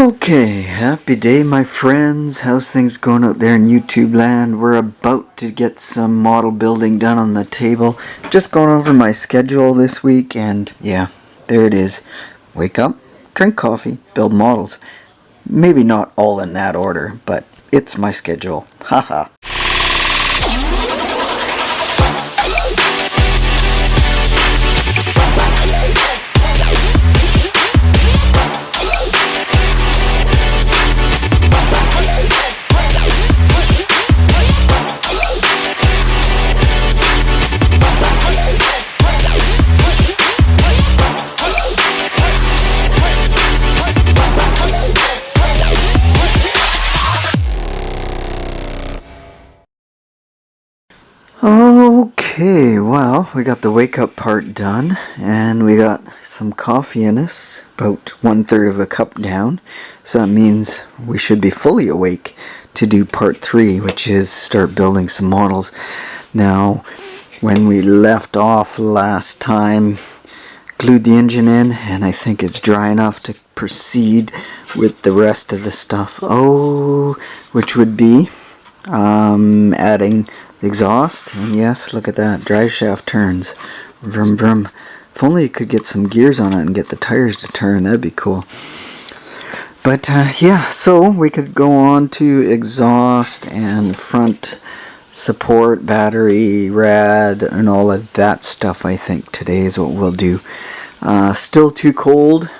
Okay, happy day my friends. How's things going out there in YouTube land? We're about to get some model building done on the table. Just going over my schedule this week and yeah, there it is. Wake up, drink coffee, build models. Maybe not all in that order, but it's my schedule. Haha. Okay, well, we got the wake up part done, and we got some coffee in us, about 1/3 of a cup down, so that means we should be fully awake to do part 3, which is start building some models. Now, when we left off last time, glued the engine in, and I think it's dry enough to proceed with the rest of the stuff. Which would be adding the exhaust, and yes, look at that, drive shaft turns, vroom vroom. If only you could get some gears on it and get the tires to turn, that'd be cool. But yeah, so we could go on to exhaust and front support, battery, rad, and all of that stuff. I think today is what we'll do. Still too cold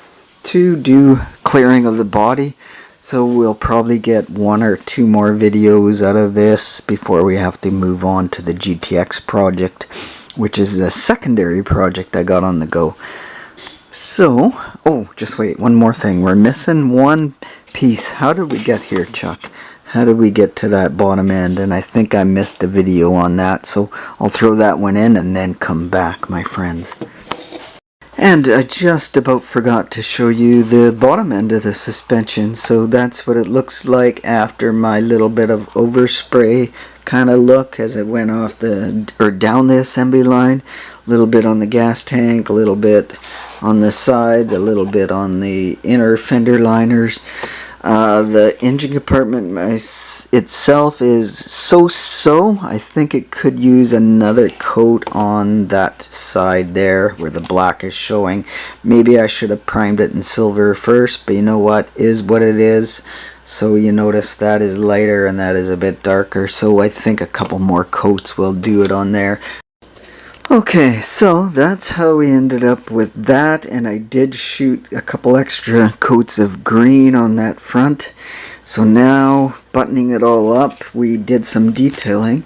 to do clearing of the body, so we'll probably get 1 or 2 more videos out of this before we have to move on to the GTX project, which is the secondary project I got on the go. So, just wait, one more thing. We're missing one piece. How did we get here, Chuck? How did we get to that bottom end? And I think I missed a video on that, so I'll throw that one in and then come back, my friends. And I just about forgot to show you the bottom end of the suspension. So that's what it looks like after my little bit of overspray kind of look as it went off down the assembly line. A little bit on the gas tank, a little bit on the sides, a little bit on the inner fender liners. The engine compartment itself is so-so. I think it could use another coat on that side there where the black is showing. Maybe I should have primed it in silver first, but you know what, is what it is. So you notice that is lighter and that is a bit darker, so I think a couple more coats will do it on there. Okay, so that's how we ended up with that, and I did shoot a couple extra coats of green on that front. So now, buttoning it all up, we did some detailing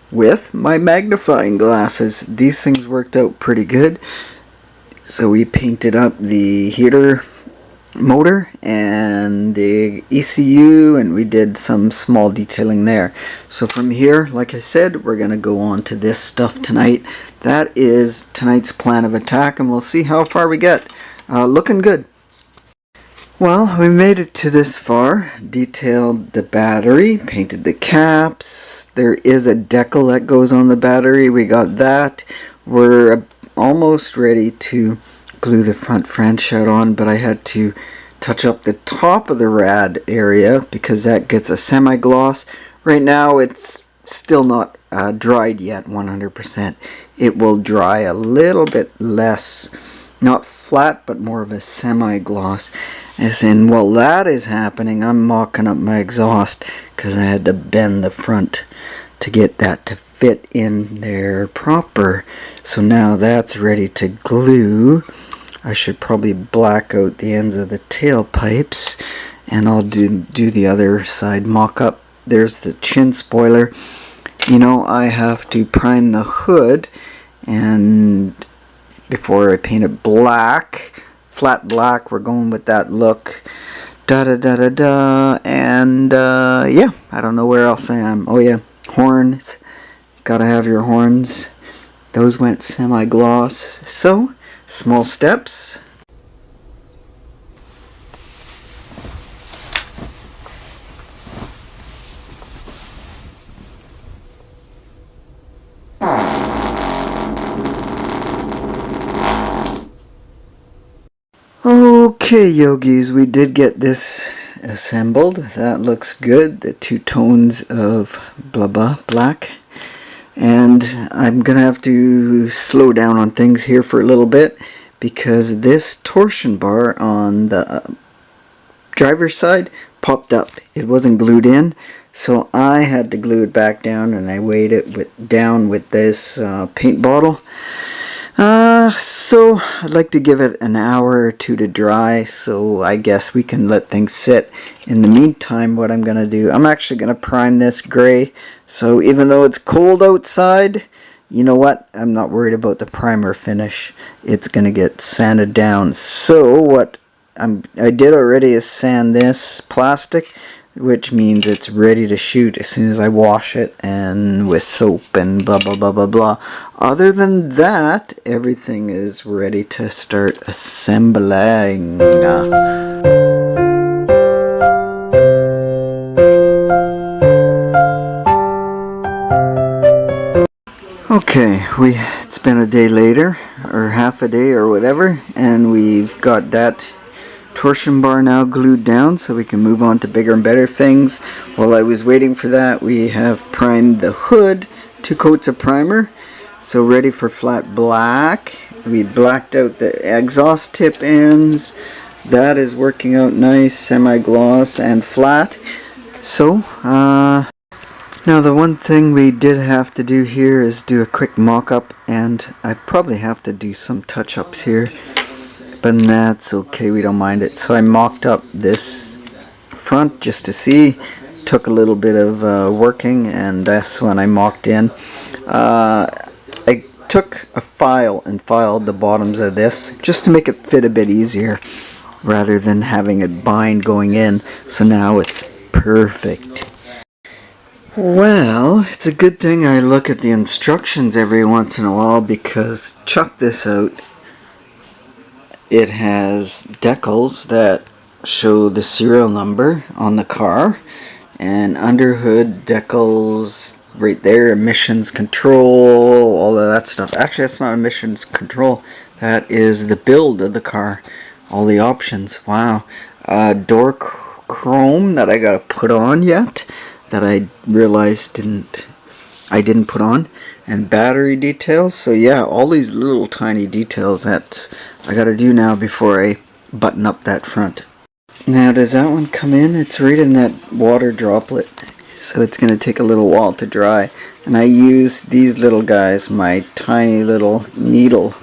with my magnifying glasses. These things worked out pretty good. So we painted up the heater motor and the ECU, and we did some small detailing there. So from here, like I said, we're gonna go on to this stuff tonight. That is tonight's plan of attack, and we'll see how far we get. Looking good. Well, we made it to this far. Detailed the battery, painted the caps. There is a decal that goes on the battery. We got that. We're almost ready to glue the front fan shroud on, but I had to touch up the top of the rad area because that gets a semi-gloss. Right now it's still not dried yet 100%. It will dry a little bit less, not flat, but more of a semi-gloss. As in, while that is happening, I'm mocking up my exhaust because I had to bend the front to get that to fit in there proper. So now that's ready to glue. I should probably black out the ends of the tailpipes, and I'll do the other side mock up. There's the chin spoiler. You know, I have to prime the hood and before I paint it black, flat black. We're going with that look. And yeah, I don't know where else I am. Oh yeah, horns. Gotta have your horns. Those went semi-gloss. So, small steps. Okay, yogis, we did get this assembled. That looks good. The two tones of blah blah black. And I'm gonna have to slow down on things here for a little bit because this torsion bar on the driver's side popped up. It wasn't glued in, so I had to glue it back down, and I weighed it down with this paint bottle. So I'd like to give it an hour or two to dry, so I guess we can let things sit. In the meantime, what I'm gonna do, I'm actually gonna prime this gray, so even though it's cold outside, you know what, I'm not worried about the primer finish. It's gonna get sanded down. So what I did already is sand this plastic, which means it's ready to shoot as soon as I wash it and with soap and blah blah blah blah blah. Other than that, everything is ready to start assembling. Okay, it's been a day later, or half a day or whatever, and we've got that torsion bar now glued down so we can move on to bigger and better things. While I was waiting for that, we have primed the hood, 2 coats of primer, so ready for flat black. We blacked out the exhaust tip ends. That is working out nice, semi-gloss and flat. So now the one thing we did have to do here is do a quick mock-up, and I probably have to do some touch-ups here, but that's okay, we don't mind it. So I mocked up this front just to see. Took a little bit of working, and that's when I mocked in. I took a file and filed the bottoms of this just to make it fit a bit easier rather than having it bind going in. So now it's perfect. Well, it's a good thing I look at the instructions every once in a while, because check this out. It has decals that show the serial number on the car, and under hood decals right there, emissions control, all of that stuff. Actually, that's not emissions control, that is the build of the car, all the options. Wow. Door chrome that I gotta put on yet, that I realized I didn't put on, and battery details. So yeah, all these little tiny details that I gotta do now before I button up that front. Now, does that one come in? It's right in that water droplet, so it's gonna take a little while to dry. And I use these little guys, my tiny little needle.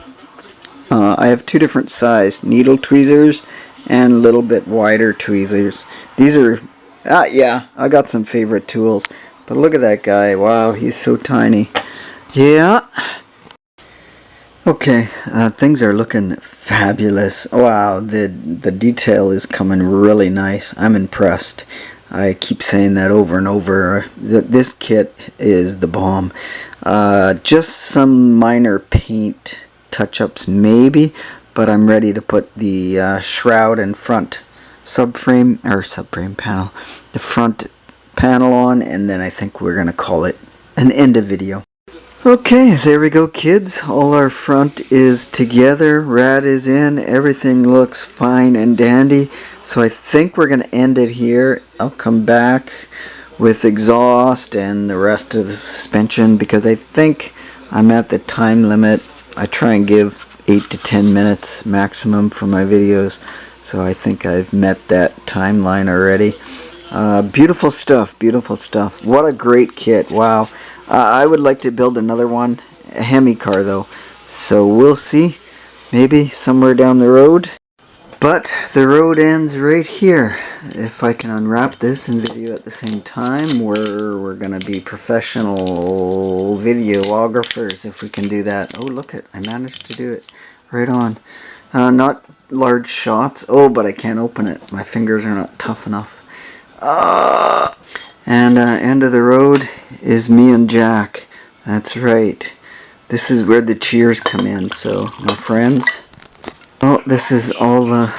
I have 2 different size needle tweezers and a little bit wider tweezers. These are yeah, I got some favorite tools, but look at that guy. Wow, he's so tiny. Yeah. Okay, things are looking fabulous. Wow, the detail is coming really nice. I'm impressed. I keep saying that over and over. This kit is the bomb. Just some minor paint touch-ups maybe, but I'm ready to put the shroud and front subframe panel, the front panel on, and then I think we're gonna call it an end of video. Okay, there we go, kids. All our front is together, rad is in, everything looks fine and dandy. So I think we're gonna end it here. I'll come back with exhaust and the rest of the suspension, because I think I'm at the time limit. I try and give 8 to 10 minutes maximum for my videos, so I think I've met that timeline already. Beautiful stuff, beautiful stuff. What a great kit, wow. I would like to build another one, a Hemi car though, so we'll see, maybe somewhere down the road. But the road ends right here. If I can unwrap this and video at the same time, we're gonna be professional videographers if we can do that. Oh, look it, I managed to do it right on. Not large shots. Oh, but I can't open it. My fingers are not tough enough. And end of the road is me and Jack. That's right. This is where the cheers come in. So, my friends. Oh, this is all the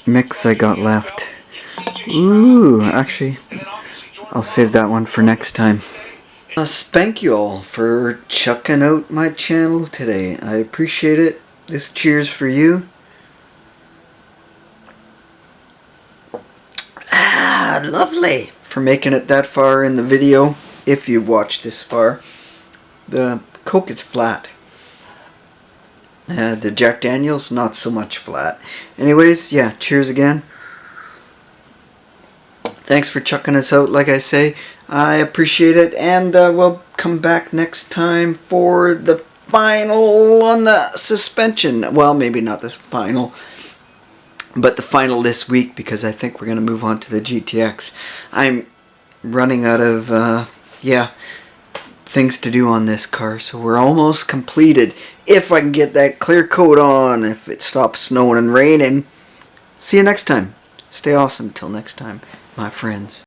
mix I got left. Ooh, actually, I'll save that one for next time. Thank you all for checking out my channel today. I appreciate it. This cheers for you. lovely. For making it that far in the video, if you've watched this far, the Coke is flat. The Jack Daniels, not so much flat. Anyways, yeah, cheers again. Thanks for chucking us out, like I say. I appreciate it, and we'll come back next time for the final on the suspension. Well, maybe not the final, but the final this week, because I think we're going to move on to the GTX. I'm running out of, things to do on this car, so we're almost completed. If I can get that clear coat on, if it stops snowing and raining. See you next time. Stay awesome till next time, my friends.